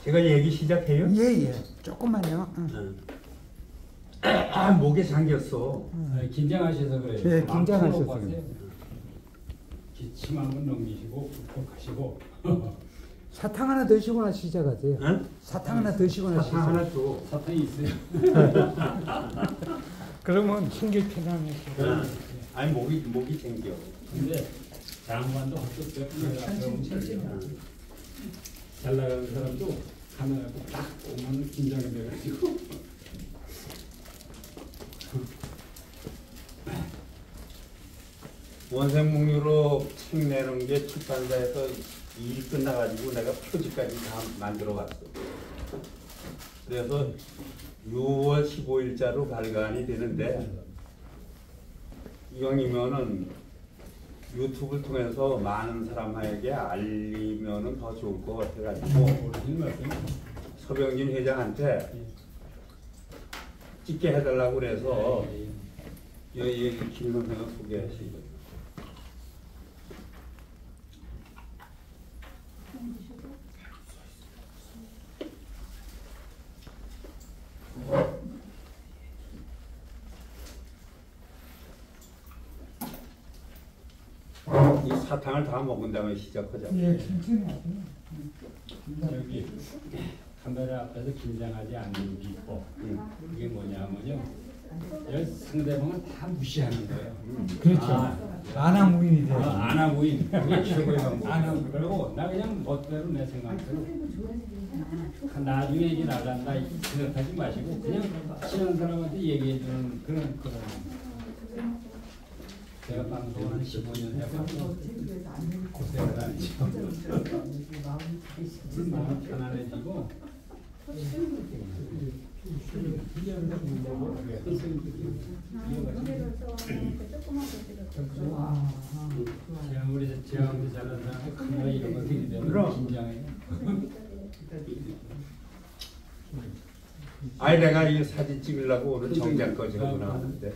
제가 얘기 시작해요? 예예. 조금만요. 아, 목에 잠겼어. 긴장하셔서 그래요. 네, 긴장하셔서 그래요. 기침 한번 넘기시고 푹푹 하시고. 사탕 하나 드시거나 시작하세요. 응? 사탕 하나 드시거나 사탕 시작. 하나 줘. 사탕이 있어요. 그러면 숨길 편하네. 아니 목이 잠겨. 근데 장관도 헛것도 잘 나가는 사람도 카메라 딱 보면 긴장이 돼가지고. 원생목류로 책 내는 게 출판사에서 일 끝나가지고 내가 표지까지 다 만들어 갔어. 그래서 6월 15일자로 발간이 되는데 이왕이면은 유튜브를 통해서 많은 사람에게 알리면은 더 좋을 것 같아가지고 서병진 회장한테 찍게 해달라고 그래서 여기 김선생을 소개하시고. 이 사탕을 다 먹은 다음에 시작하자. 예, 천천히 하세요. 여기 카메라 앞에서 긴장하지 않는 비법. 그게 뭐냐면요. 여기 상대방은 다 무시하는 거예요. 그렇죠. 안하무인이 돼요. 안하무인. 그게 최고의 방법. 안하무인. 그리고 나 그냥 멋대로 내 생각대로. 나중에 이게 나간다 생각하지 마시고 그냥 친한 사람한테 얘기해주는 그런. 제가 방송 한 15년 해봤고 고생을 안 했죠. 마음 편안해지고 제가 잘하는 사람은 카메라 이런 거 되게 되면 긴장해요. 아니 내가 이 사진 찍으려고 오늘 정장까지 하고 나왔는데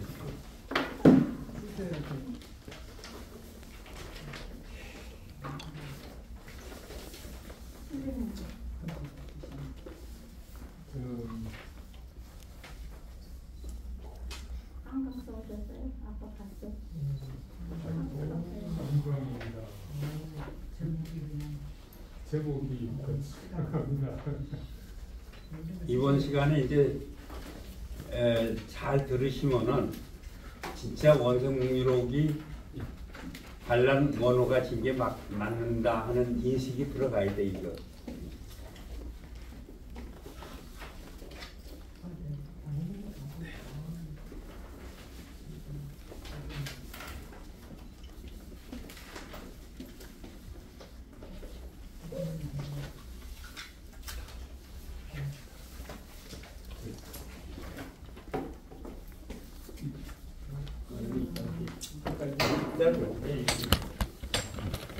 한강서 오셨어요? 아빠 봤어? 제목이 이번 시간에 이제 잘 들으시면은 진짜 원생목류록이 반란 원호가 진 게 맞는다 하는 인식이 들어가야 돼 이거.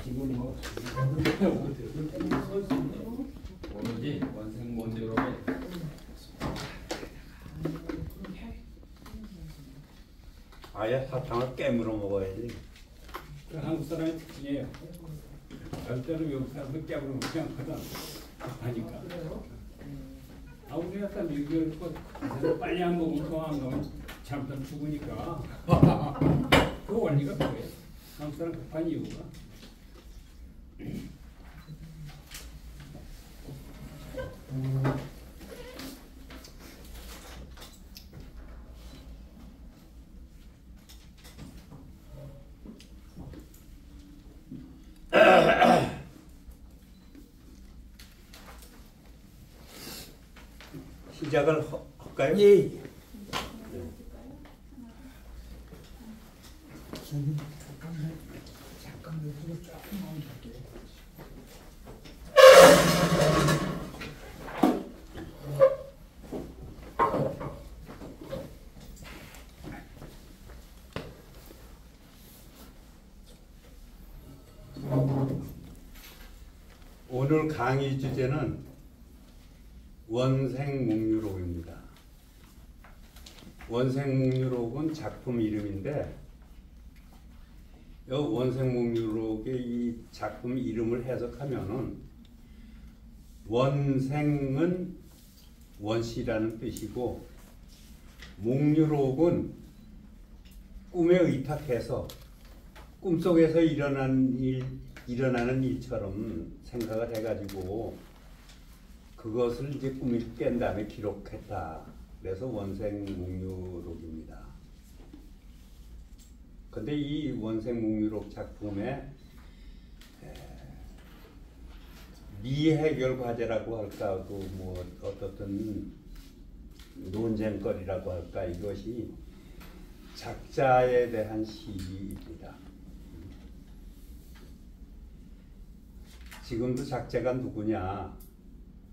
지금 뭐 오로지 원생목류로 아예 사탕을 깨물어 먹어야지. 한국 사람의 특징이에요. 절대로 외국 사람들 깨부르면 그냥 하니까. 아 우리가 딱 미국에 빨리 안 먹으면 더 안 가면 잘못하면 죽으니까. 그 원리가 그거예요. 한국 사람 급한 이유가. 시작을 할까요? 예. 잠깐 여기로 조금만 갈게요. 오늘 강의 주제는 원생묵류록입니다. 원생묵류록은 작품 이름인데 이 원생묵류록의 이 작품 이름을 해석하면은 원생은 원시라는 뜻이고 묵류록은 꿈에 의탁해서 꿈속에서 일어나는 일처럼 생각을 해가지고 그것을 이제 꿈을 깬 다음에 기록했다. 그래서 원생묵류록입니다. 근데 이 원생묵류록 작품에 미해결 과제라고 할까, 뭐 어떻든 논쟁거리라고 할까, 이것이 작자에 대한 시비입니다. 지금도 작자가 누구냐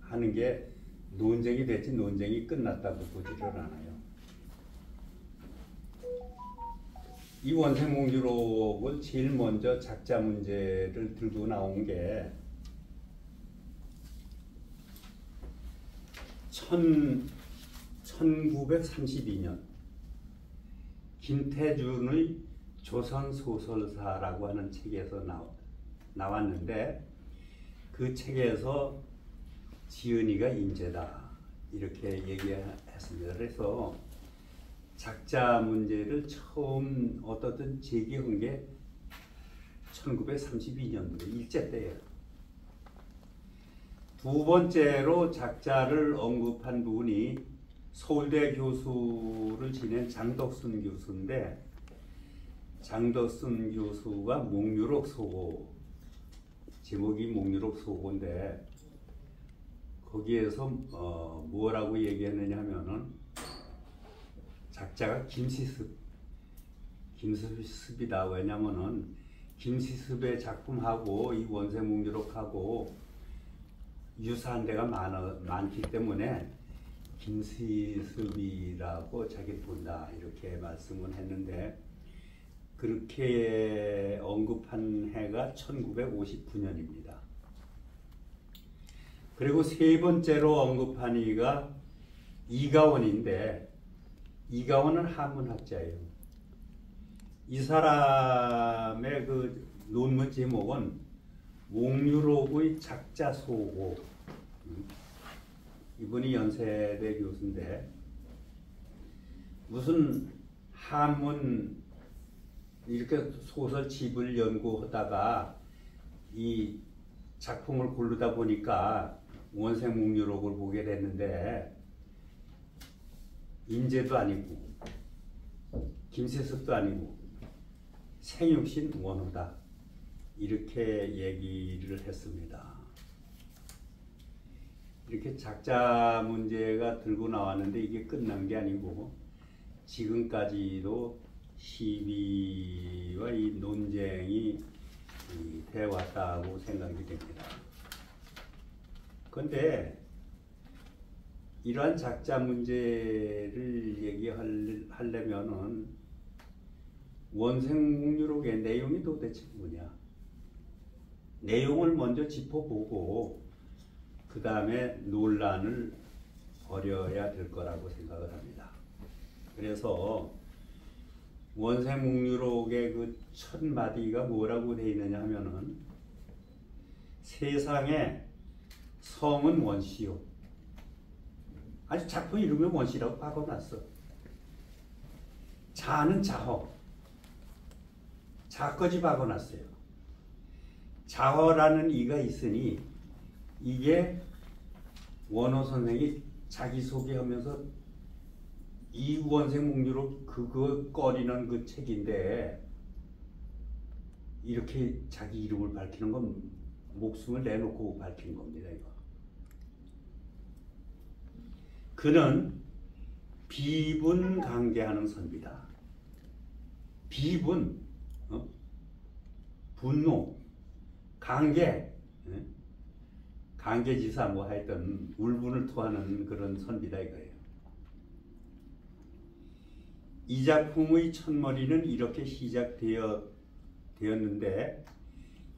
하는 게 논쟁이 됐지 논쟁이 끝났다고 보지를 않아요. 이 원생묵류록을 제일 먼저 작자 문제를 들고 나온 게 1932년 김태준의 조선소설사라고 하는 책에서 나왔는데 그 책에서 지은이가 인재다 이렇게 얘기했습니다. 그래서 작자 문제를 처음 어떻든 제기한 게 1932년도 일제 때예요. 두 번째로 작자를 언급한 분이 서울대 교수를 지낸 장덕순 교수인데 장덕순 교수가 묵류록 소고 제목이 묵류록 소고인데 거기에서 뭐라고 얘기했느냐 하면은 작자가 김시습이다. 왜냐면은 김시습의 작품하고 이 원생묵류록하고 유사한 데가 많기 때문에 김시습이라고 자기 본다 이렇게 말씀을 했는데 그렇게 언급한 해가 1959년입니다. 그리고 세 번째로 언급한 이가 이가원인데 이가원은 한문학자예요. 이 사람의 그 논문 제목은 묵류록의 작자소고. 이분이 연세대 교수인데 무슨 한문 이렇게 소설집을 연구하다가 이 작품을 고르다 보니까 원생묵류록을 보게 됐는데 인재도 아니고 김세습도 아니고 생육신 원호다 이렇게 얘기를 했습니다. 이렇게 작자 문제가 들고 나왔는데 이게 끝난 게 아니고 지금까지도 시비와 이 논쟁이 되어 왔다고 생각이 됩니다. 그런데 이러한 작자 문제를 얘기하려면은 원생묵류록의 내용이 도대체 뭐냐? 내용을 먼저 짚어보고 그 다음에 논란을 벌여야 될 거라고 생각을 합니다. 그래서 원생묵류록의 그 첫 마디가 뭐라고 되어 있느냐 하면은 세상에 성은 원시요. 아주 작품 이름이 원시라고 박아놨어. 자는 자허. 자까지 박아놨어요. 자허라는 이가 있으니 이게 원호 선생이 자기소개하면서 이 원생묵류록 그거 꺼리는 그 책인데 이렇게 자기 이름을 밝히는 건 목숨을 내놓고 밝힌 겁니다. 이거. 그는 비분강개하는 선비다. 비분, 분노, 강개, 강개지사 뭐 하여튼 울분을 토하는 그런 선비다 이거예요. 이 작품의 첫머리는 이렇게 시작되었는데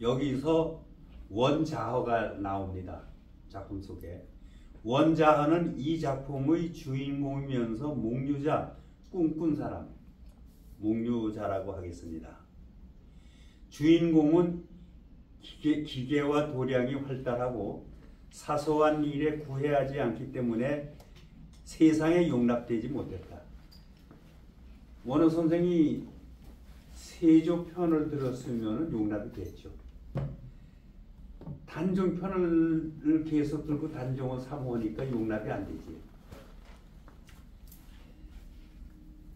여기서 원자허가 나옵니다. 작품 속에. 원자허는 이 작품의 주인공이면서 목류자, 꿈꾼 사람, 목류자라고 하겠습니다. 주인공은 기계와 도량이 활달하고 사소한 일에 구애하지 않기 때문에 세상에 용납되지 못했다. 원호 선생이 세조 편을 들었으면 용납이 됐죠. 단종 편을 계속 들고 단종을 사모하니까 용납이 안 되지.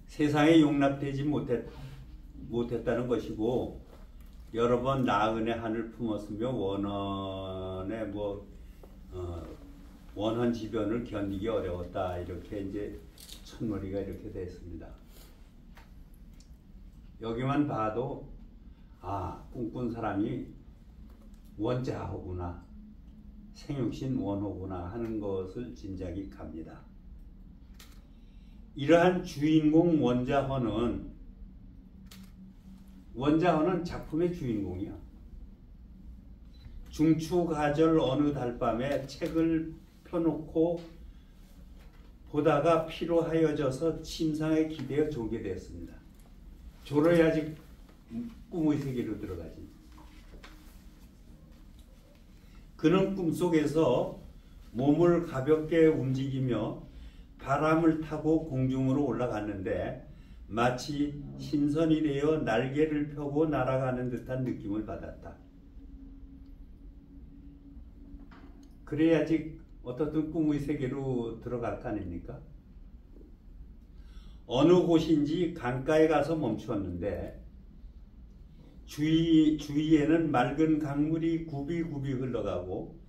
세상에 용납되지 못했다는 것이고, 여러 번 나은의 한을 품었으며 원원의 원한 지변을 견디기 어려웠다. 이렇게 이제 첫머리가 이렇게 됐습니다. 여기만 봐도 꿈꾼 사람이 원자호구나, 생육신 원호구나 하는 것을 짐작이 갑니다. 이러한 주인공 원자허는 작품의 주인공이야. 중추가절 어느 달밤에 책을 펴놓고 보다가 피로하여져서 침상에 기대어 졸게 되었습니다. 졸아야지 꿈의 세계로 들어가지. 그는 꿈속에서 몸을 가볍게 움직이며 바람을 타고 공중으로 올라갔는데 마치 신선이 되어 날개를 펴고 날아가는 듯한 느낌을 받았다. 그래야지 어떻든 꿈의 세계로 들어갈 거 아닙니까? 어느 곳인지 강가에 가서 멈추었는데 주위에는 맑은 강물이 굽이굽이 흘러가고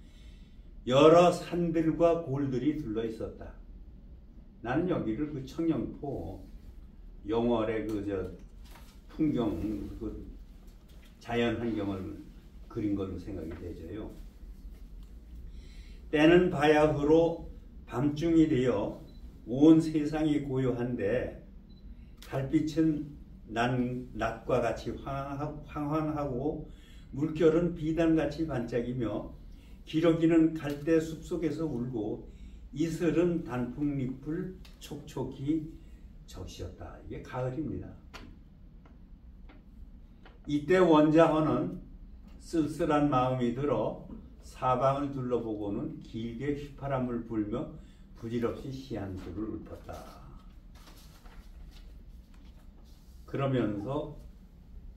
여러 산들과 골들이 둘러 있었다. 나는 여기를 그 청령포 영월의 풍경, 자연 환경을 그린 걸로 생각이 되죠요. 때는 바야흐로 밤중이 되어 온 세상이 고요한데 달빛은 낮과 같이 황황하고 물결은 비단같이 반짝이며 기러기는 갈대 숲속에서 울고 이슬은 단풍잎을 촉촉히 적시었다. 이게 가을입니다. 이때 원자허는 쓸쓸한 마음이 들어 사방을 둘러보고는 길게 휘파람을 불며 부질없이 시한수를 읊었다. 그러면서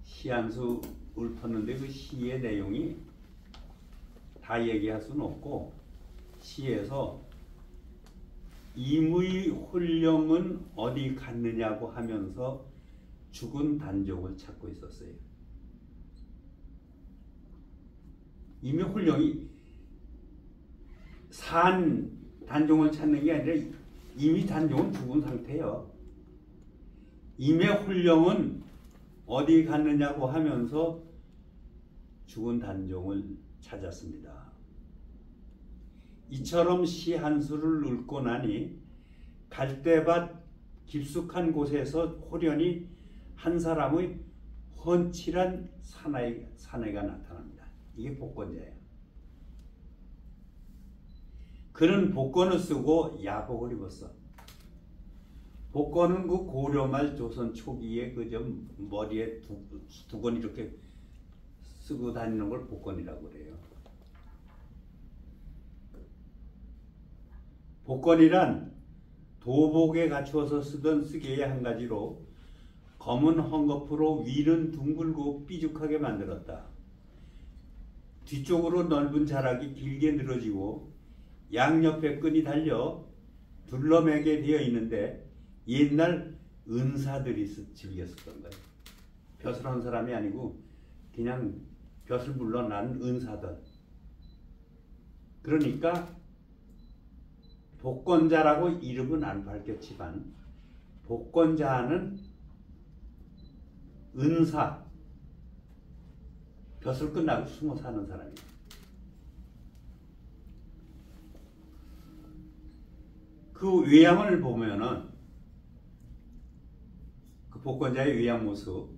시한수 읊었는데 그 시의 내용이 다 얘기할 수는 없고, 시에서 임의 홀령은 어디 갔느냐고 하면서 죽은 단종을 찾고 있었어요. 임의 홀령이 산 단종을 찾는 게 아니라 이미 단종은 죽은 상태예요. 임의 홀령은 어디 갔느냐고 하면서 죽은 단종을 찾았습니다. 이처럼 시 한 수를 읊고 나니 갈대밭 깊숙한 곳에서 호련히 한 사람의 훤칠한 사내가 나타납니다. 이게 복권자예요. 그는 복권을 쓰고 야복을 입었어. 복권은 그 고려말 조선 초기에 좀 머리에 두건 이렇게 쓰고 다니는 걸 복권이라고 그래요. 복권이란 도복에 갖추어서 쓰던 쓰개의 한 가지로 검은 헝겊으로 위는 둥글고 삐죽하게 만들었다. 뒤쪽으로 넓은 자락이 길게 늘어지고 양옆에 끈이 달려 둘러매게 되어 있는데 옛날 은사들이 즐겨 쓰던 거예요. 벼슬 한 사람이 아니고 그냥 벼슬 물러난 은사들. 그러니까 복권자라고 이름은 안 밝혔지만 복권자는 은사, 벼슬 끝나고 숨어 사는 사람이에요. 그 외양을 보면은 그 복권자의 외양 모습,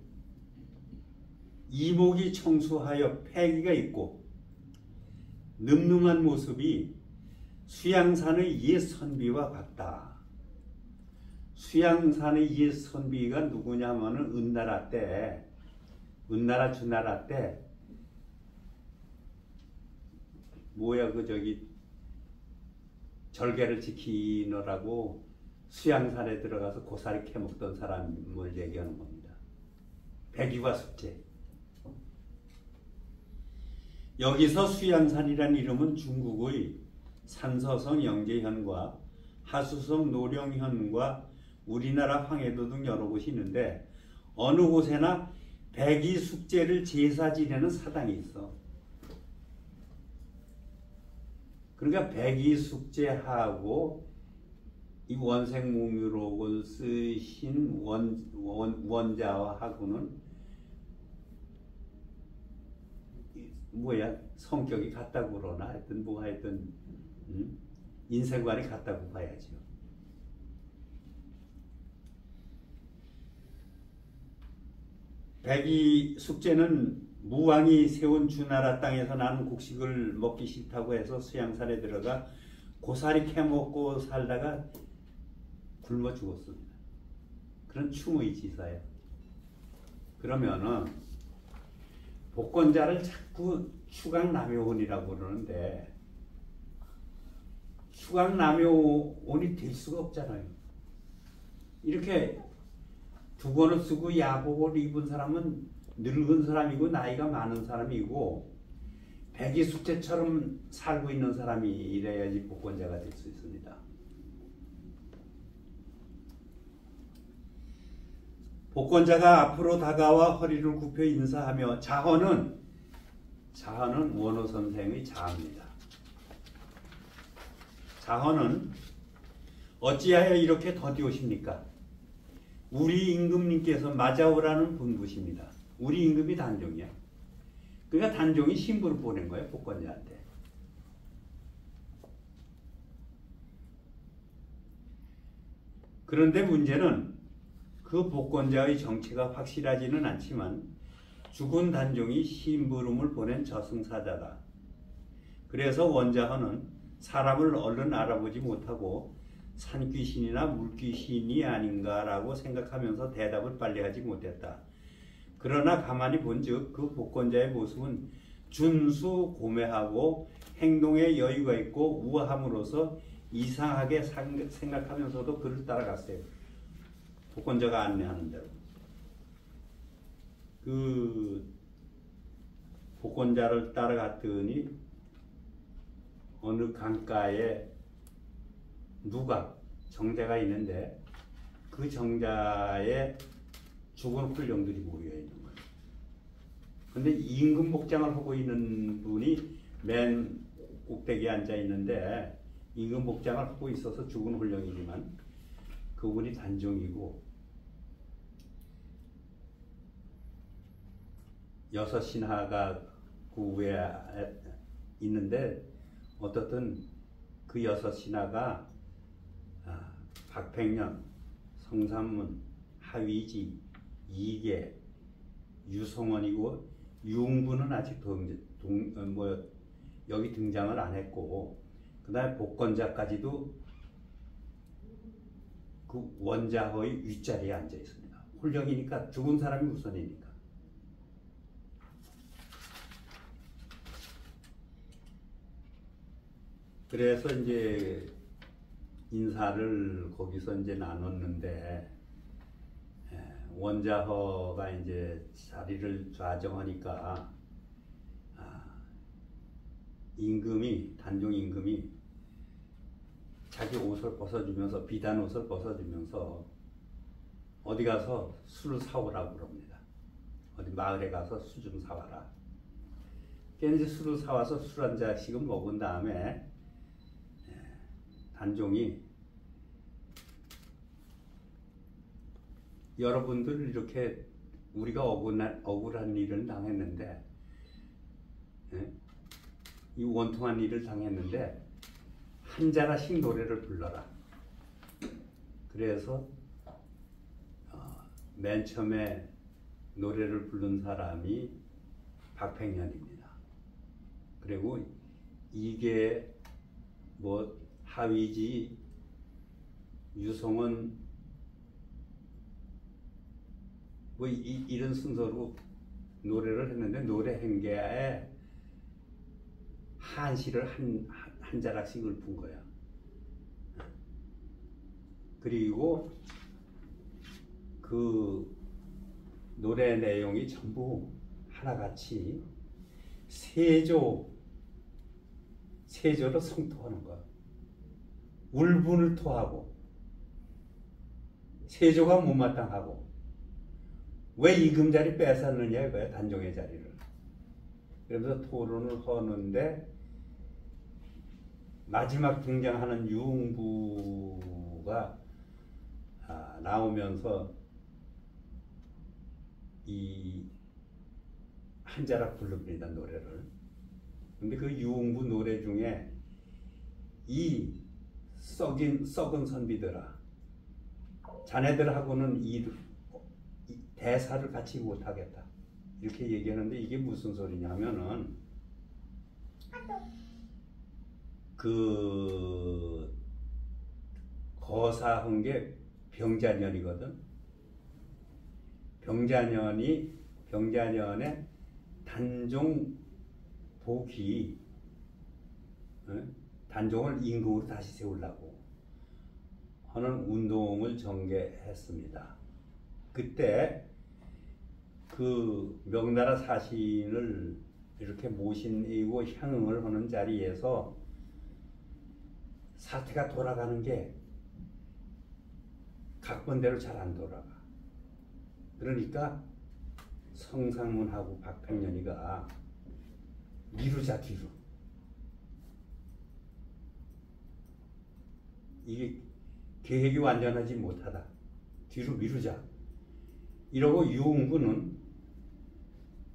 이목이 청수하여 패기가 있고 늠름한 모습이 수양산의 옛 선비와 같다. 수양산의 옛 선비가 누구냐면은 은나라 때, 은나라 주나라 때 뭐야 그 저기 절개를 지키느라고 수양산에 들어가서 고사리 캐먹던 사람을 얘기하는 겁니다. 백이와 숙제. 여기서 수양산이라는 이름은 중국의 산서성 영제현과 하수성 노령현과 우리나라 황해도 등 여러 곳이 있는데 어느 곳에나 백이 숙제를 제사 지내는 사당이 있어. 그러니까 백이 숙제하고 이 원생몽유록을 쓰신 원자하고는 뭐야 성격이 같다고 그러나 하여튼 뭐 하여튼 인생관이 같다고 봐야죠. 백이 숙제는 무왕이 세운 주나라 땅에서 나는 곡식을 먹기 싫다고 해서 수양산에 들어가 고사리 캐먹고 살다가 굶어 죽었습니다. 그런 충의 지사예요. 그러면은 복권자를 자꾸 추강남효원이라고 그러는데 추강남효원이 될 수가 없잖아요. 이렇게 두권을 쓰고 야복을 입은 사람은 늙은 사람이고 나이가 많은 사람이고 백이 숙제처럼 살고 있는 사람이 이래야지 복권자가 될 수 있습니다. 복권자가 앞으로 다가와 허리를 굽혀 인사하며 자헌은 원호 선생의 자입니다. 자헌은 어찌하여 이렇게 더디오십니까? 우리 임금님께서 맞아오라는 분부십니다. 우리 임금이 단종이야. 그러니까 단종이 신부를 보낸 거예요. 복권자한테. 그런데 문제는 그 복권자의 정체가 확실하지는 않지만 죽은 단종이 심부름을 보낸 저승사자다. 그래서 원자헌은 사람을 얼른 알아보지 못하고 산귀신이나 물귀신이 아닌가라고 생각하면서 대답을 빨리 하지 못했다. 그러나 가만히 본즉 그 복권자의 모습은 준수 고매하고 행동에 여유가 있고 우아함으로써 이상하게 생각하면서도 그를 따라갔어요. 복권자가 안내하는 대로. 그 복권자를 따라갔더니 어느 강가에 누가 정자가 있는데 그 정자에 죽은 훌령들이 모여 있는 거예요. 근데 임금 복장을 하고 있는 분이 맨 꼭대기에 앉아 있는데 임금 복장을 하고 있어서 죽은 훌령이지만 그분이 단종이고 여섯 신하가 그 위에 있는데 어떻든 그 여섯 신하가 박팽년, 성삼문, 하위지, 이계, 유성원이고 융부는 아직 여기 등장을 안 했고 그 다음에 복권자까지도 그 원자허의 윗자리에 앉아 있습니다. 홀령이니까 죽은 사람이 우선이니까. 그래서 이제 인사를 거기서 이제 나눴는데 원자허가 이제 자리를 좌정하니까 임금이 단종 임금이 자기 옷을 벗어주면서 비단 옷을 벗어주면서 어디 가서 술을 사오라고 그럽니다. 어디 마을에 가서 술 좀 사와라. 이제 술을 사와서 술 한 잔씩은 먹은 다음에 단종이 여러분들 이렇게 우리가 억울한 일을 당했는데 이 원통한 일을 당했는데 한 자라씩 노래를 불러라. 그래서 맨 처음에 노래를 부른 사람이 박팽년입니다. 그리고 이게 뭐 하위지 유성은 뭐 이런 순서로 노래를 했는데 노래 행계에 한시를 한 자락씩 읊은 거야. 그리고 그 노래 내용이 전부 하나같이 세조로 성토하는 거야. 울분을 토하고 세조가 못마땅하고 왜 이금자리 뺏었느냐 이거야. 단종의 자리를. 그러면서 토론을 하는데 마지막 등장하는 유흥부가 나오면서 이 한자락 불릅니다. 노래를. 근데 그 유흥부 노래 중에 이 썩은 선비들아 자네들하고는 이 대사를 같이 못하겠다 이렇게 얘기하는데 이게 무슨 소리냐 하면은 그 거사한 게 병자년이거든. 병자년에 단종 복이 단종을 임금으로 다시 세우려고 하는 운동을 전개했습니다. 그때 그 명나라 사신을 이렇게 모시고 향응을 하는 자리에서 사태가 돌아가는 게 각본대로 잘 안 돌아가. 그러니까 성상문하고 박평년이가 미루자 뒤로. 이게 계획이 완전하지 못하다. 뒤로 미루자. 이러고 유흥부는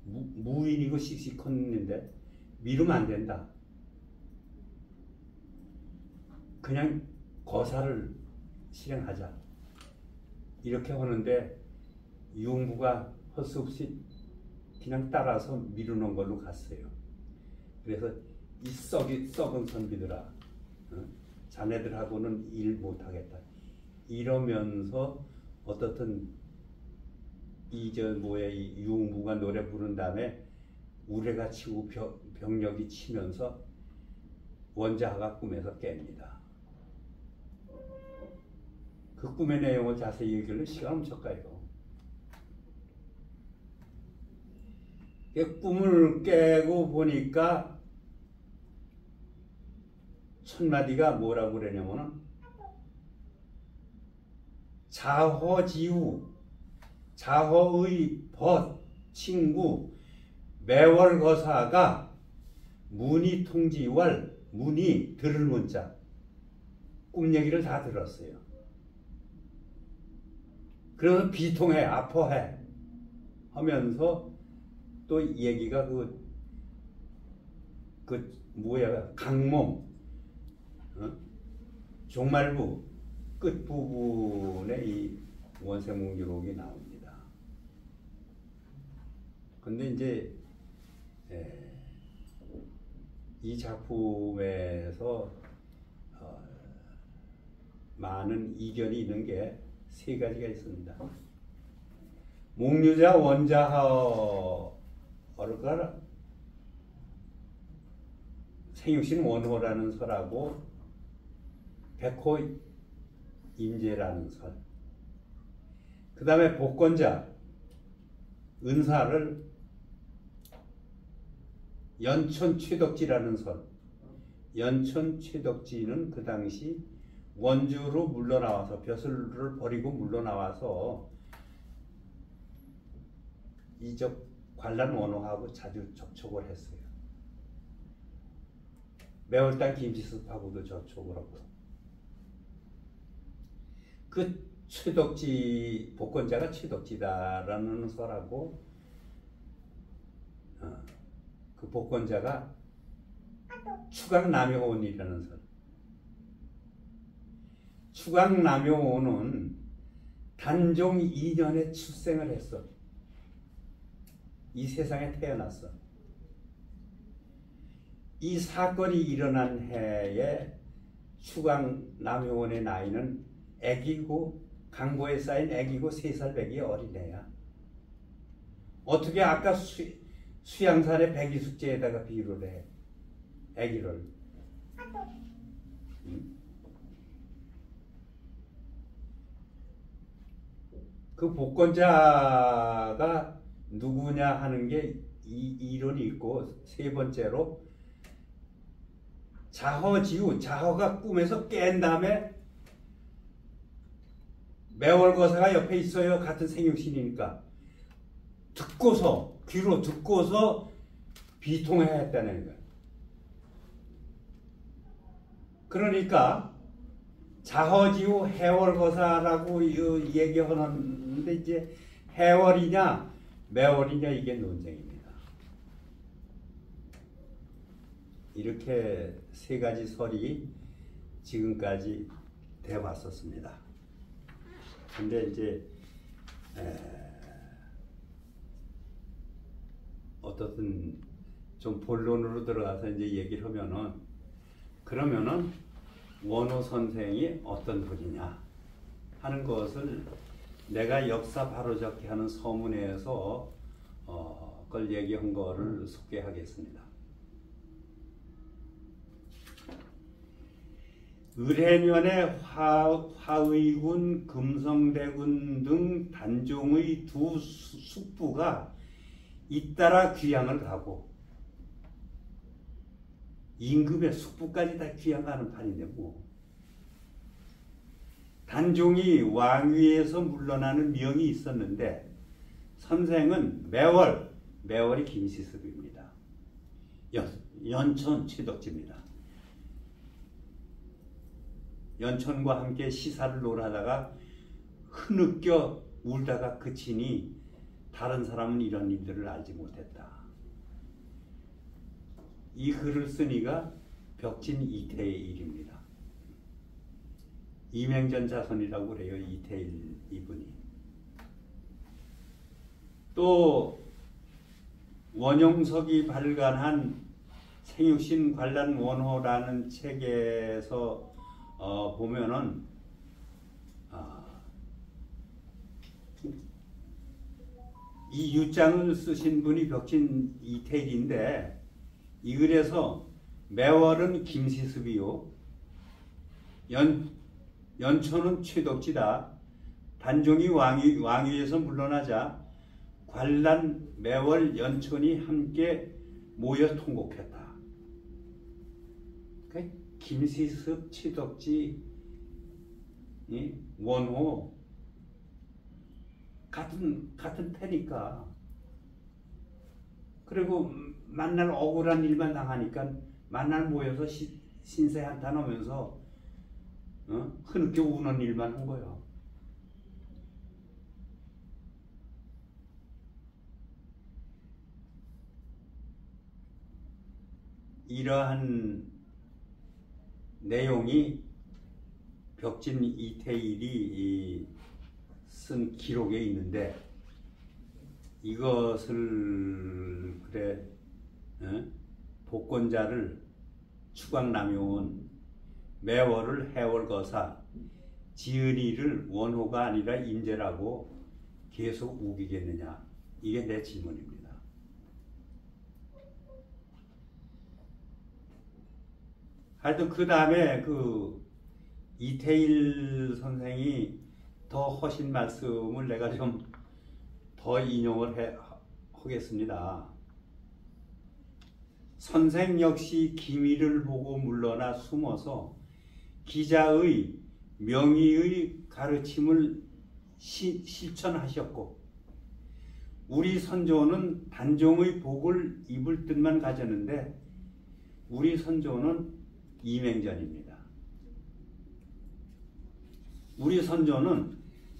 무인이고 씩씩했는데 미루면 안 된다. 그냥 거사를 실행하자. 이렇게 하는데 유흥부가 할 수 없이 그냥 따라서 미루는 걸로 갔어요. 그래서 이 썩은 선비들아, 자네들하고는 일 못하겠다. 이러면서 어떻든 이 유흥부가 노래 부른 다음에 우레가 치고 병력이 치면서 원자가 꿈에서 깹니다. 그 꿈의 내용을 자세히 얘기하면 시간 엄청 가요. 꿈을 깨고 보니까 첫마디가 뭐라고 그러냐면은 자허지우 자허의 친구 매월거사가 문이 통지월 문이 들을 문자 꿈 얘기를 다 들었어요. 그래서 비통해 아파해 하면서 또 얘기가 강몽 종말부 끝부분에 이 원세몽기록이 나옵니다. 근데 이제 이 작품에서 많은 이견이 있는 게 세 가지가 있습니다. 목류자 원자하어가 생육신 원호라는 설하고 백호 임재라는 설. 그 다음에 복권자 은사를 연촌 최덕지라는 설. 연촌 최덕지는 그 당시 원주로 물러나와서 벼슬을 버리고 물러나와서 이적 관란 원호하고 자주 접촉을 했어요. 매월당 김지습하고도 접촉을 하고. 그 최덕지 복권자가 최덕지다라는 설하고 그 복권자가 추강남효원이라는 설. 추강남효원은 단종 2년에 출생을 했어. 이 세상에 태어났어. 이 사건이 일어난 해에 수강 남효원의 나이는 애기고 강보에 쌓인 애기고 3살 배기 어린애야. 어떻게 아까 수양산의 백이숙제에다가 비유를 해. 애기를. 그 복권자가 누구냐 하는 게 이론이 있고, 세 번째로 자허지우, 자허가 꿈에서 깬 다음에 매월거사가 옆에 있어요. 같은 생육신이니까 듣고서, 귀로 듣고서 비통해야 했다는 거예요. 그러니까 자허지우 해월거사라고 얘기하는데, 이제 해월이냐 매월이냐 이게 논쟁입니다. 이렇게 세 가지 설이 지금까지 돼 왔었습니다. 근데 이제 어떻든 좀 본론으로 들어가서 이제 얘기를 하면은, 그러면은 원호 선생이 어떤 분이냐 하는 것을 내가 역사 바로잡기 하는 서문에서 그걸 얘기한 거를 소개하겠습니다. 을해년에 화의군, 금성대군 등 단종의 두 숙부가 잇따라 귀양을 가고, 임금의 숙부까지 다 귀양 가는 판인데 뭐. 단종이 왕위에서 물러나는 명이 있었는데, 선생은 매월이 김시습입니다. 연천 최덕지입니다. 연천과 함께 시사를 놀아다가 흐느껴 울다가 그치니 다른 사람은 이런 일들을 알지 못했다. 이 글을 쓴 이가 벽진 이태일 일입니다. 이맹전 자손이라고 그래요. 이태일 이분이. 또 원용석이 발간한 생육신 관란 원호라는 책에서 보면은 이 유장을 쓰신 분이 벽진 이태일인데, 이 글에서 매월은 김시습이요, 연천은 최덕지다. 단종이 왕위에서 물러나자 관란, 매월, 연천이 함께 모여 통곡했다. 김시습, 최덕지, 원호 같은 패니까. 그리고 만날 억울한 일만 당하니까 만날 모여서 신세 한탄하면서 흐느껴 우는 일만 한 거예요. 이러한 내용이 벽진 이태일이 쓴 기록에 있는데, 이것을 복권자를 추광남용은 매월을 해월거사, 지은이를 원호가 아니라 임제라고 계속 우기겠느냐, 이게 내 질문입니다. 하여튼 그 다음에 그 이태일 선생이 더 하신 말씀을 내가 좀 더 인용을 하겠습니다. 선생 역시 기미를 보고 물러나 숨어서 기자의 명의의 가르침을 실천하셨고, 우리 선조는 단종의 복을 입을 듯만 가졌는데, 우리 선조는 이맹전입니다. 우리 선조는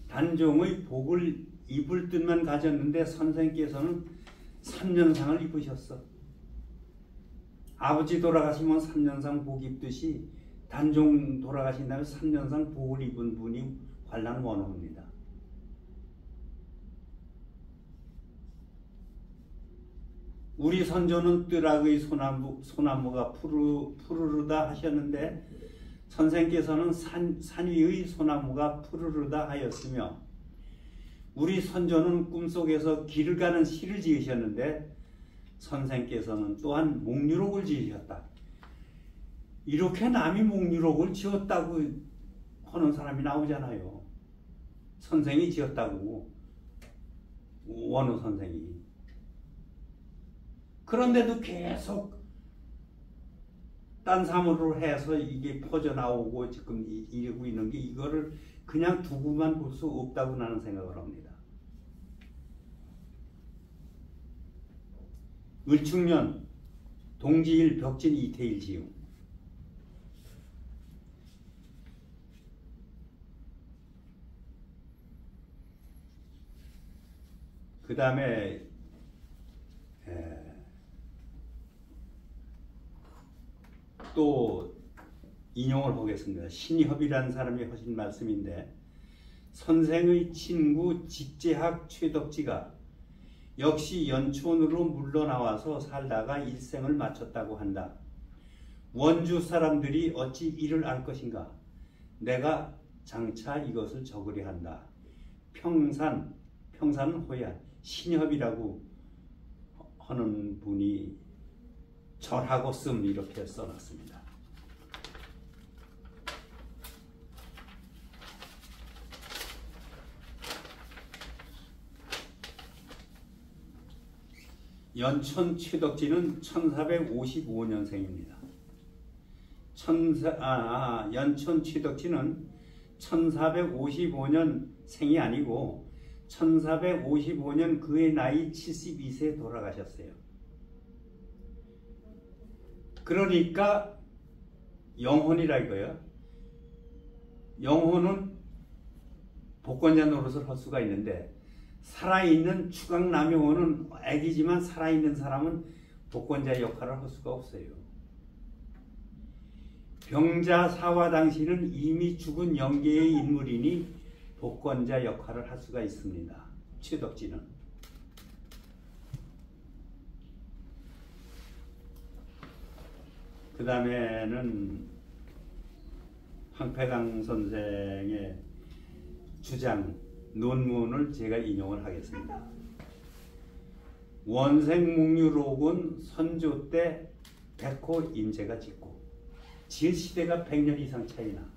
단종의 복을 입을 듯만 가졌는데, 선생께서는 3년상을 입으셨어. 아버지 돌아가시면 3년상 복 입듯이 단종 돌아가신 다음에 3년상 복을 입은 분이 관란 원호입니다. 우리 선조는 뜰악의 소나무가 푸르르다 하셨는데 선생께서는 산 위의 소나무가 푸르르다 하였으며 우리 선조는 꿈속에서 길을 가는 시를 지으셨는데 선생께서는 또한 목유록을 지으셨다. 이렇게 남이 목유록을 지었다고 하는 사람이 나오잖아요. 선생이 지었다고. 원호 선생이. 그런데도 계속 딴 사물로 해서 이게 퍼져나오고 지금 이러고 있는 게 이거를 그냥 두고만 볼 수 없다고 나는 생각을 합니다. 을충년 동지일 벽진 이태일 지용. 그 다음에 또 인용을 하겠습니다. 신협이라는 사람이 하신 말씀인데 선생의 친구 직제학 최덕지가 역시 연촌으로 물러나와서 살다가 일생을 마쳤다고 한다. 원주 사람들이 어찌 이를 알 것인가? 내가 장차 이것을 적으려 한다. 평산은 호야 신협이라고 하는 분이 절하고 씀 이렇게 써놨습니다. 연촌 최덕지는 1455년생입니다. 연촌 최덕지는 1455년생이 아니고 1455년 그의 나이 72세에 돌아가셨어요. 그러니까 영혼이라 이거예요. 영혼은 복권자 노릇을 할 수가 있는데 살아있는 추강남영혼은 애기지만 살아있는 사람은 복권자 역할을 할 수가 없어요. 병자 사화 당시는 이미 죽은 영계의 인물이니 복권자 역할을 할 수가 있습니다. 최덕지는. 그 다음에는 황폐강 선생의 주장 논문을 제가 인용을 하겠습니다. 원생목류록은 선조 때 백호 임제가 짓고 지은 시대가 100년 이상 차이나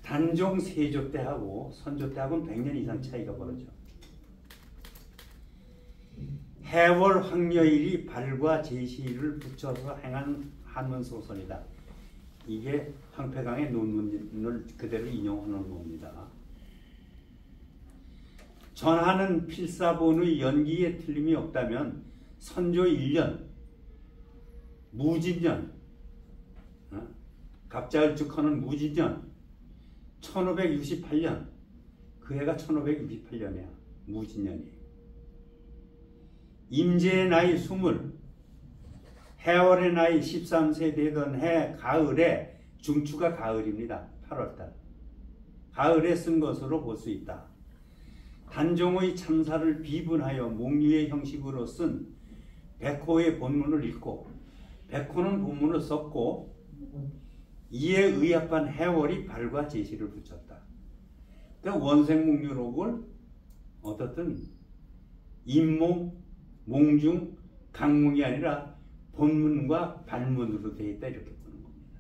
단종 세조 때하고 선조 때하고는 100년 이상 차이가 벌어져. 해월 황여일이 발과 제시를 붙여서 행한 한문소설이다. 이게 황폐강의 논문을 그대로 인용하는 겁니다. 전하는 필사본의 연기에 틀림이 없다면 선조 1년 무진년 갑자을축하는 무진년 1568년 그 해가 1568년이야. 무진년이. 임제의 나이 20 해월의 나이 13세 되던 해 가을에 중추가 가을입니다. 8월달 가을에 쓴 것으로 볼 수 있다. 단종의 참사를 비분하여 목류의 형식으로 쓴 백호의 본문을 읽고 백호는 본문을 썼고 이에 의합한 해월이 발과 제시를 붙였다. 그러니까 원생목류록을 어떻든 임몽, 몽중, 강몽이 아니라 본문과 반문으로 되어 있다 이렇게 보는 겁니다.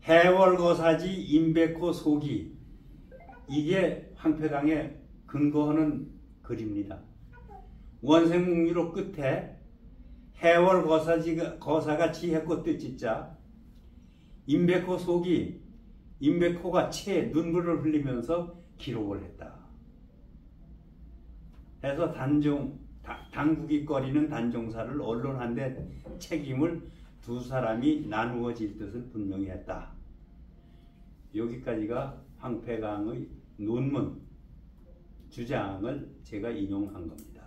해월거사지 임백호 소기 이게 황폐강에 근거하는 글입니다. 원생목류록 끝에 해월거사가 지혜꽃 뜻짓자 임백호 소기 임백호가 눈물을 흘리면서 기록을 했다. 해서 당국이 꺼리는 단종사를 언론한데 책임을 두 사람이 나누어질 뜻을 분명히 했다. 여기까지가 황폐강의 논문 주장을 제가 인용한 겁니다.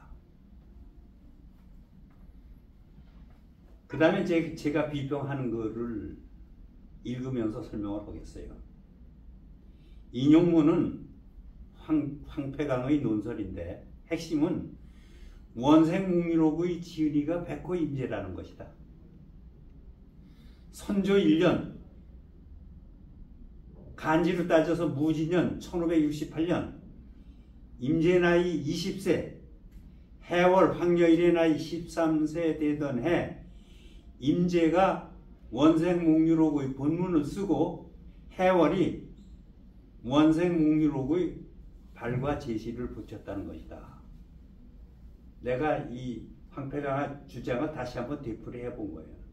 그 다음에 제가 비평하는 거를 읽으면서 설명을 하겠어요. 인용문은 황폐강의 논설인데 핵심은 원생묵류록의 지은이가 백호 임제라는 것이다. 선조 1년 간지로 따져서 무진년 1568년 임제 나이 20세 해월 황여일의 나이 13세 되던 해 임제가 원생묵류록의 본문을 쓰고 해월이 원생묵류록의 발과 제시를 붙였다는 것이다. 내가 이 황폐강의 주장을 다시 한번 되풀이해 본 거예요.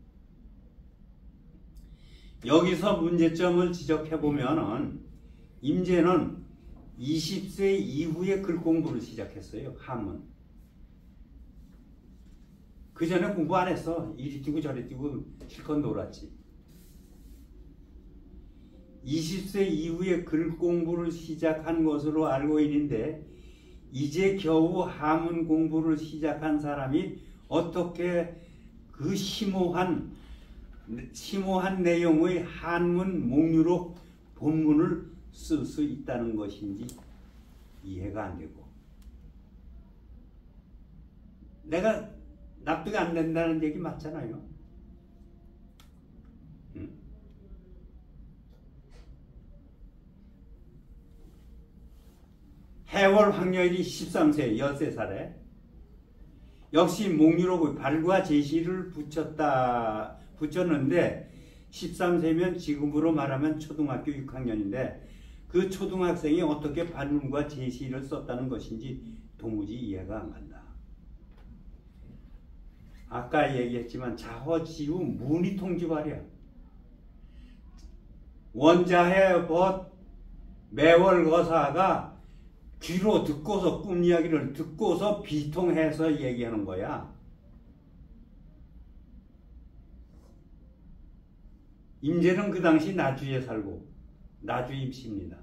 여기서 문제점을 지적해 보면은 임제는 20세 이후에 글 공부를 시작했어요. 한문. 그 전에 공부 안 했어. 이리 뛰고 저리 뛰고 실컷 놀았지. 20세 이후에 글 공부를 시작한 것으로 알고 있는데 이제 겨우 한문 공부를 시작한 사람이 어떻게 그 심오한 내용의 한문 목류록 본문을 쓸 수 있다는 것인지 이해가 안 되고, 내가 납득이 안 된다는 얘기 맞잖아요. 해월 황여일이 13세 13살에 역시 목류록의 발과 제시를 붙였는데 13세면 지금으로 말하면 초등학교 6학년인데 그 초등학생이 어떻게 발문과 제시를 썼다는 것인지 도무지 이해가 안 간다. 아까 얘기했지만 자허지우 문의통지발이야. 원자해 벗 매월거사가 귀로 듣고서 꿈 이야기를 듣고서 비통해서 얘기하는 거야. 임제는 그 당시 나주에 살고 나주 임시입니다.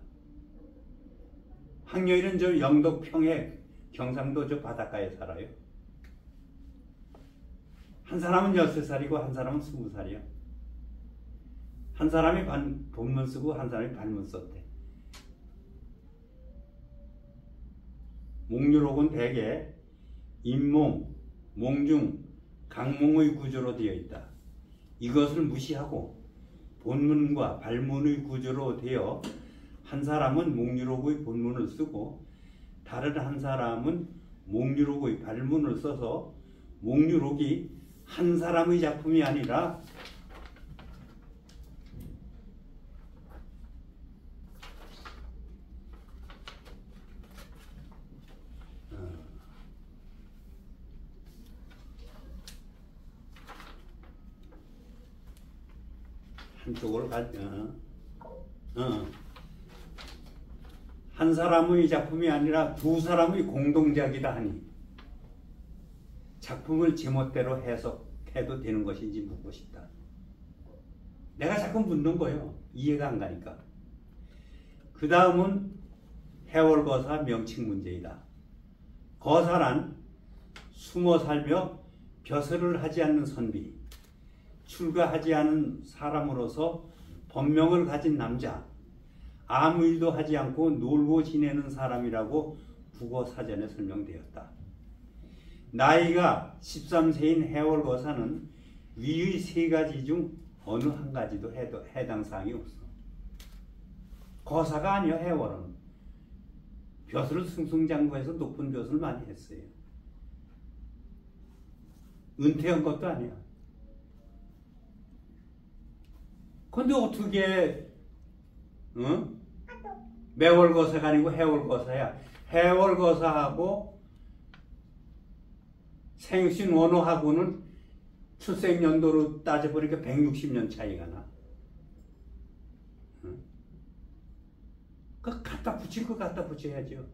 황여일은 저 영덕 평해 경상도 저 바닷가에 살아요. 한 사람은 13살이고 한 사람은 20살이야. 한 사람이 본문 쓰고 한 사람이 반문 썼대. 목류록은 대개 인몽, 몽중, 강몽의 구조로 되어 있다. 이것을 무시하고 본문과 발문의 구조로 되어 한 사람은 목류록의 본문을 쓰고 다른 한 사람은 목류록의 발문을 써서 목류록이 한 사람의 작품이 아니라 한쪽으로 한 사람의 작품이 아니라 두 사람의 공동작이다 하니 작품을 제멋대로 해석해도 되는 것인지 묻고 싶다. 내가 자꾸 묻는 거예요. 이해가 안 가니까. 그 다음은 해월거사 명칭 문제이다. 거사란 숨어 살며 벼슬을 하지 않는 선비, 출가하지 않은 사람으로서 법명을 가진 남자, 아무 일도 하지 않고 놀고 지내는 사람이라고 국어 사전에 설명되었다. 나이가 13세인 해월거사는 위의 세 가지 중 어느 한 가지도 해당 사항이 없어. 거사가 아니야. 해월은 벼슬을 승승장구해서 높은 벼슬을 많이 했어요. 은퇴한 것도 아니야. 근데 어떻게 매월거사가 아니고 해월거사야. 해월거사하고 생신 원호하고는 출생연도로 따져보니까 160년 차이가 나. 그 갖다 붙일 거 갖다 붙여야죠.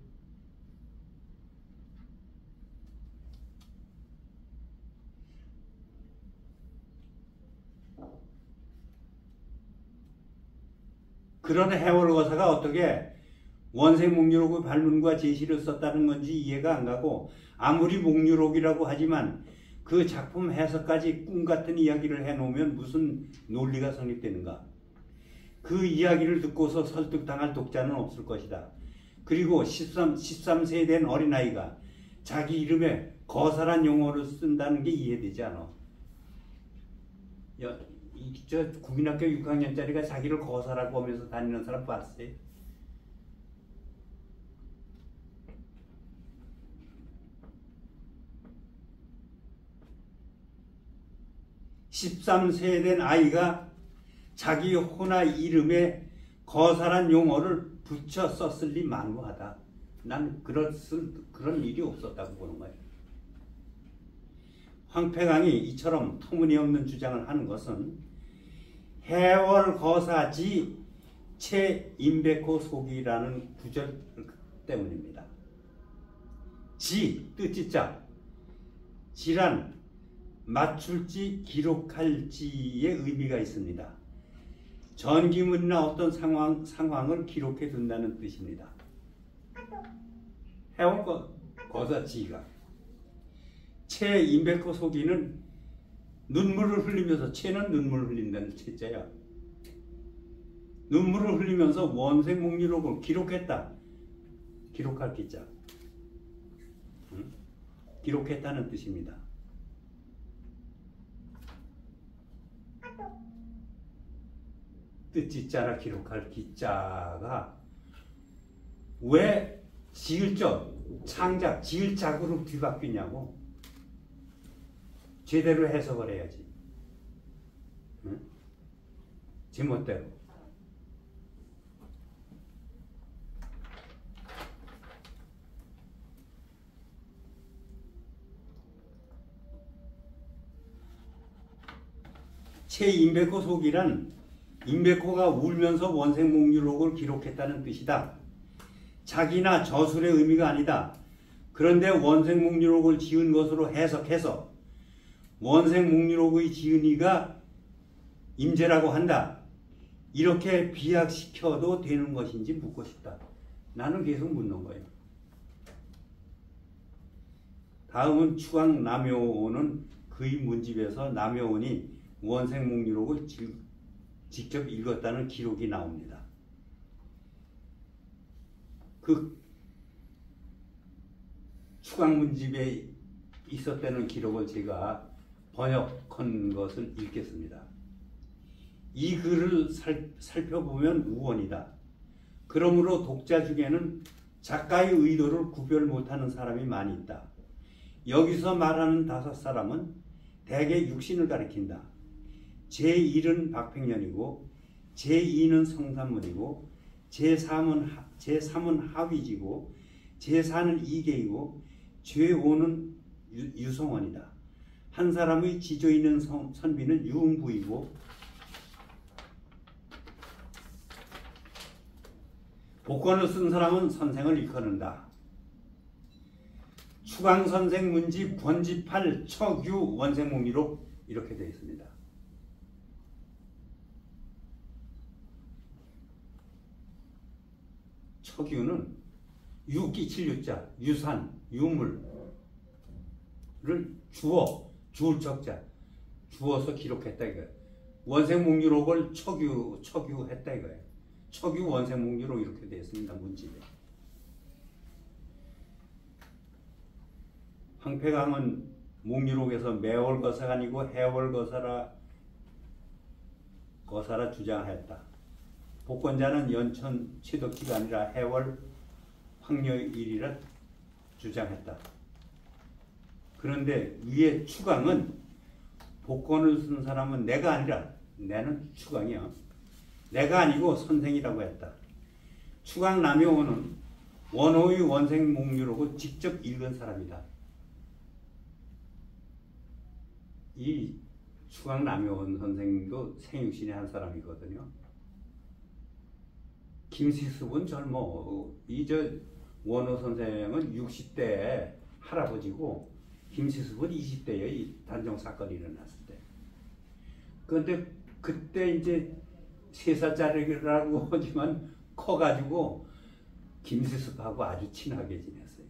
그런 해월거사가 어떻게 원생목류록의 발문과 제시를 썼다는 건지 이해가 안 가고, 아무리 목류록이라고 하지만 그 작품 해석까지 꿈같은 이야기를 해놓으면 무슨 논리가 성립되는가. 그 이야기를 듣고서 설득당할 독자는 없을 것이다. 그리고 13세 된 어린아이가 자기 이름에 거살한 용어를 쓴다는 게 이해되지 않아. 저 국민학교 6학년짜리가 자기를 거사라고 하면서 다니는 사람 봤어요? 13세 된 아이가 자기 호나 이름에 거살한 용어를 붙여 썼을 리 만무하다. 난 그런 일이 없었다고 보는 거예요. 황폐강이 이처럼 터무니없는 주장을 하는 것은 해월거사지 채임백호 속이라는 구절 때문입니다. 지, 뜻지자, 지란 맞출지 기록할지의 의미가 있습니다. 전기문이나 어떤 상황을 기록해 둔다는 뜻입니다. 해월거사지가 채임백호 속이는 눈물을 흘리면서, 채는 눈물을 흘린다는 채자야. 눈물을 흘리면서 원생목리록을 기록했다. 기록할 기자. 기록했다는 뜻입니다. 뜻지자라 기록할 기자가 왜 지을적, 창작, 지을작으로 뒤바뀌냐고. 제대로 해석을 해야지. 응? 제멋대로. 채임백호 속이란 임백호가 울면서 원생목리록을 기록했다는 뜻이다. 자기나 저술의 의미가 아니다. 그런데 원생목리록을 지은 것으로 해석해서 원생목리록의 지은이가 임재라고 한다. 이렇게 비약시켜도 되는 것인지 묻고 싶다. 나는 계속 묻는 거예요. 다음은 추강 남효원은 그의 문집에서 남효원이 원생목리록을 직접 읽었다는 기록이 나옵니다. 그 추강 문집에 있었다는 기록을 제가 번역한 것을 읽겠습니다. 이 글을 살펴보면 우원이다. 그러므로 독자 중에는 작가의 의도를 구별 못하는 사람이 많이 있다. 여기서 말하는 5사람은 대개 육신을 가리킨다. 제1은 박팽년이고 제2는 성산문이고 제3은 하위지고 제4는 이계이고 제5는 유성원이다. 한 사람의 지조 있는 선비는 유흥부이고 복권을 쓴 사람은 선생을 일컫는다. 추강선생 문집 권지팔 척유 원생목리록 이렇게 되어 있습니다. 척유는 유끼칠 유자, 유산, 유물을 주울 척자, 주어서 기록했다 이거예요. 원생목리록을 척유했다 이거예요. 척유 원생목리록 이렇게 되어 있습니다. 문집에. 황폐강은 목리록에서 매월거사가 아니고 해월거사라 주장하였다. 복권자는 연천 최덕지가 아니라 해월 황여일이라 주장했다. 그런데 위에 추강은 복권을 쓴 사람은 내가 아니라, 내는 추강이야. 내가 아니고 선생이라고 했다. 추강 남효원은 원호의 원생목리록을 직접 읽은 사람이다. 이 추강 남효원 선생도 생육신의 한 사람이거든요. 김시습은 젊어. 원호 선생은 60대 할아버지고 김시습은 20대예요. 이 단종 사건이 일어났을 때. 그런데 그때 이제 3살짜리라고 하지만 커가지고 김시습하고 아주 친하게 지냈어요.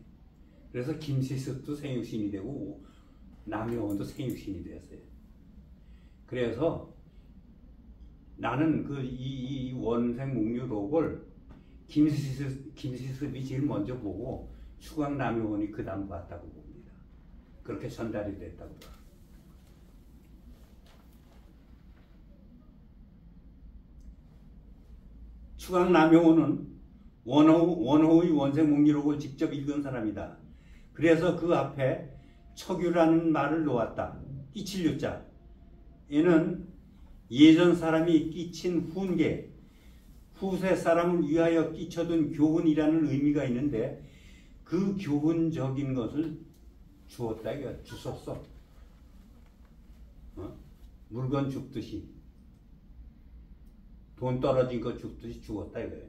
그래서 김시습도 생육신이 되고 남효원도 생육신이 됐어요. 그래서 나는 이 원생목류록을 김시습이 제일 먼저 보고 추강남효원이 그 다음 봤다고 봅니다. 그렇게 전달이 됐다고 봐요. 추강남효원은 원호의 원생목류록을 직접 읽은 사람이다. 그래서 그 앞에 척유라는 말을 놓았다. 끼칠유자. 얘는 예전 사람이 끼친 훈계, 후세 사람을 위하여 끼쳐둔 교훈이라는 의미가 있는데 그 교훈적인 것을 주었다. 이거 주웠어. 물건 줍듯이. 돈 떨어진 거 줍듯이 주었다 이거예요.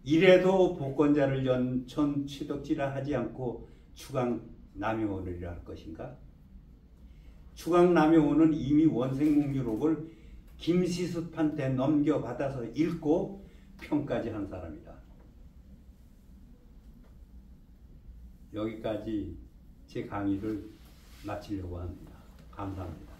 이래도 복권자를 연천 취덕지라 하지 않고 추강남효원이라 할 것인가? 추강남효원은 이미 원생목류록을 김시습한테 넘겨받아서 읽고 평까지 한 사람이다. 여기까지 제 강의를 마치려고 합니다. 감사합니다.